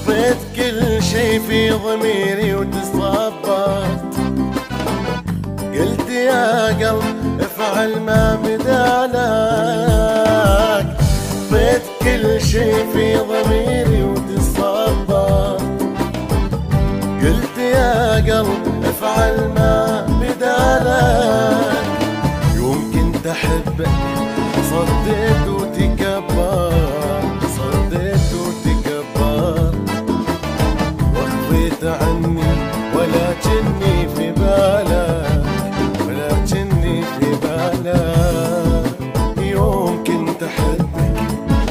طفيت كل شي في ضميري وتصبرت، قلت يا قلب افعل ما بدالك. طفيت كل شي في ضميري وتصبرت، قلت يا قلب افعل ما بدالك. يوم كنت احبك صديت وتكبرت، صديت وتكبرت، واخفيت عني ولكني في بالك، ولكني في بالك. يوم كنت احبك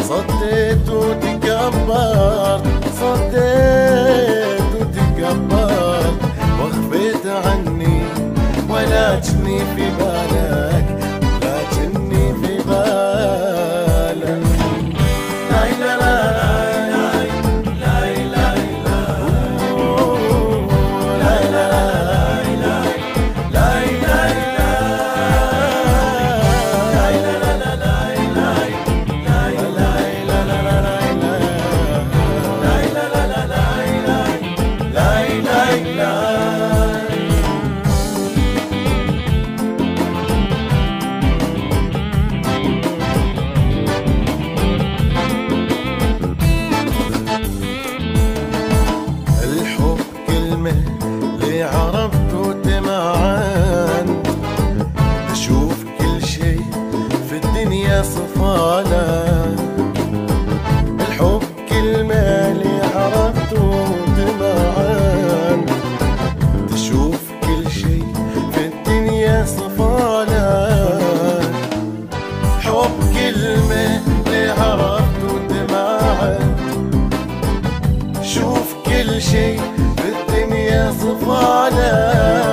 صديت وتكبرت، صديت وتكبرت، واخفيت عني ولكني في بالك، لكني في بالك. لا لا لا لا لا اللي عرفت وتمعنت، أشوف كل شي في الدنيا صفالة. الحب كلمة اللي عرفت وتمعنت، تشوف كل شي في الدنيا صفالة. حب كلمة اللي عرفت وتمعنت، شوف كل شي في الدنيا صفالة.